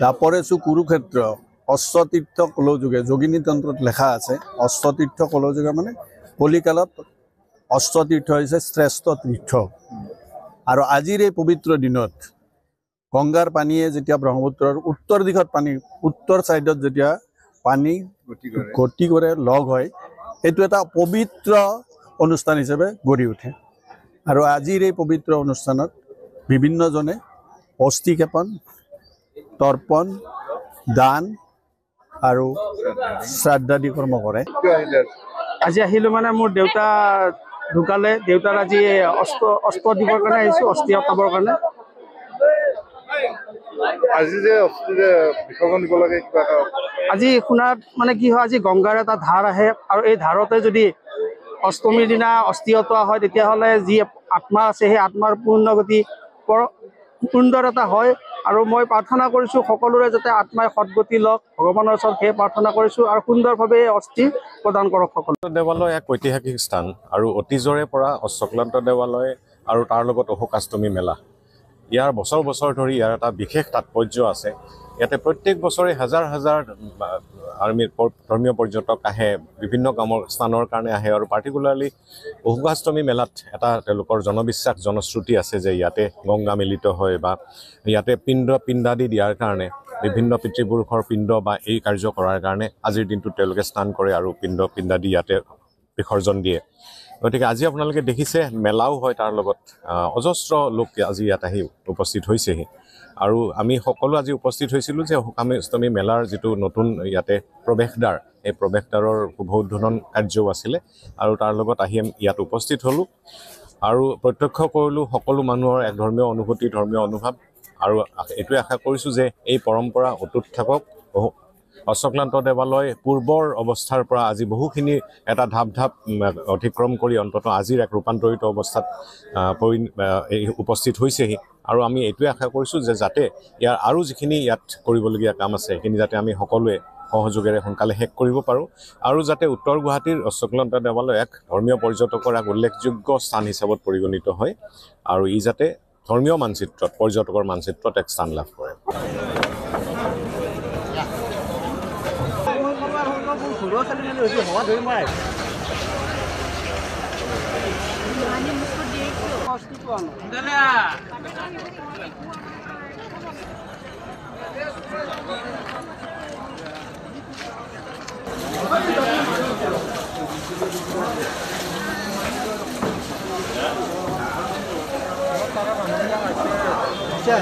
দাপৰেচু কুৰুক্ষেত্ৰ অশ্বতীৰ্থ কলযুগে যোগিনী তন্ত্ৰত লেখা আছে। অশ্বতীৰ্থ কলযুগে মানে কলিকালত অশ্বতীৰ্থ হৈছে শ্ৰেষ্ঠ তীৰ্থ। আৰু আজিৰ এই পবিত্ৰ দিনত গংগাৰ পানীয়ে যেতিয়া ব্ৰহ্মপুত্ৰৰ উত্তৰ দিশত পানী উত্তৰ ছাইডত যেতিয়া পানী গতি কৰে লগ হয়, এইটো এটা পবিত্ৰ অনুষ্ঠান হিচাপে গঢ়ি উঠে। আৰু আজিৰ এই পবিত্ৰ অনুষ্ঠানত বিভিন্নজনে অস্থিক্ষেপণ, তৰ্পণ, দান আৰু শ্ৰাদ্ধাদি কৰ্ম কৰে। আজি আহিলো মানে মোৰ দেউতা ঢুকালে, দেউতাৰ আজি অস্ত্ৰ দিবৰ কাৰণে আহিছো, অস্থি অতাবৰ কাৰণে। আজি যে বিসৰ্জন দিব লাগে কিবা আজি শুনাত মানে কি হয়, আজি গংগাৰ এটা ধাৰ আহে আৰু এই ধাৰতে যদি অষ্টমীৰ দিনা অস্থি অতোৱা হয়, তেতিয়াহ'লে যি আত্মা আছে সেই আত্মাৰ পূৰ্ণগতি সুন্দৰ এটা হয়। আৰু মই প্ৰাৰ্থনা কৰিছোঁ সকলোৰে যাতে আত্মাই সদগতি লওক, ভগৱানৰ ওচৰত সেই প্ৰাৰ্থনা কৰিছোঁ আৰু সুন্দৰভাৱে অস্থি প্ৰদান কৰক সকলো। দেৱালয় এক ঐতিহাসিক স্থান আৰু অতীজৰে পৰা অশ্বক্লান্ত দেৱালয় আৰু তাৰ লগত অশোকাষ্টমী মেলা, ইয়াৰ বছৰ বছৰ ধৰি ইয়াৰ এটা বিশেষ তাৎপৰ্য আছে। ইয়াতে প্ৰত্যেক বছৰে হাজাৰ হাজাৰ ধৰ্মীয় পৰ্যটক আহে, বিভিন্ন কামৰ স্থানৰ কাৰণে আহে। আৰু পাৰ্টিকুলাৰলি অশোকাষ্টমী মেলাত এটা তেওঁলোকৰ জনবিশ্বাস, জনশ্ৰুতি আছে যে ইয়াতে গংগা মিলিত হয় বা ইয়াতে পিণ্ডাদি দিয়াৰ কাৰণে, বিভিন্ন পিতৃপুৰুষৰ পিণ্ড বা এই কাৰ্য কৰাৰ কাৰণে আজিৰ দিনটোত তেওঁলোকে স্নান কৰে আৰু পিণ্ডাদি ইয়াতে বিসৰ্জন দিয়ে। গতিকে আজি আপোনালোকে দেখিছে মেলাও হয়, তাৰ লগত অজস্ৰ লোক আজি ইয়াত আহি উপস্থিত হৈছেহি। আৰু আমি সকলো আজি উপস্থিত হৈছিলোঁ যে অশোকাষ্টমী মেলাৰ যিটো নতুন ইয়াতে প্ৰৱেশদ্বাৰ, এই প্ৰৱেশদ্বাৰৰ শুভ উদ্বোধন কাৰ্যও আছিলে আৰু তাৰ লগত আহি ইয়াত উপস্থিত হ'লোঁ আৰু প্ৰত্যক্ষ কৰিলোঁ সকলো মানুহৰ এক ধৰ্মীয় অনুভূতি, ধৰ্মীয় অনুভৱ। আৰু এইটোৱে আশা কৰিছোঁ যে এই পৰম্পৰা অটুট থাকক। অশ্বক্লান্ত দেৱালয় পূৰ্বৰ অৱস্থাৰ পৰা আজি বহুখিনি এটা ঢাপ অতিক্ৰম কৰি অন্ততঃ আজিৰ এক ৰূপান্তৰিত অৱস্থাত উপস্থিত হৈছেহি। আৰু আমি এইটোৱে আশা কৰিছোঁ যে যাতে ইয়াৰ আৰু যিখিনি ইয়াত কৰিবলগীয়া কাম আছে সেইখিনি যাতে আমি সকলোৱে সহযোগেৰে সোনকালে শেষ কৰিব পাৰোঁ আৰু যাতে উত্তৰ গুৱাহাটীৰ অশ্বক্লান্ত দেৱালয় এক ধৰ্মীয় পৰ্যটকৰ এক উল্লেখযোগ্য স্থান হিচাপত পৰিগণিত হয় আৰু ই যাতে ধৰ্মীয় মানচিত্ৰত, পৰ্যটকৰ মানচিত্ৰত এক স্থান লাভ কৰে। আচ্ছা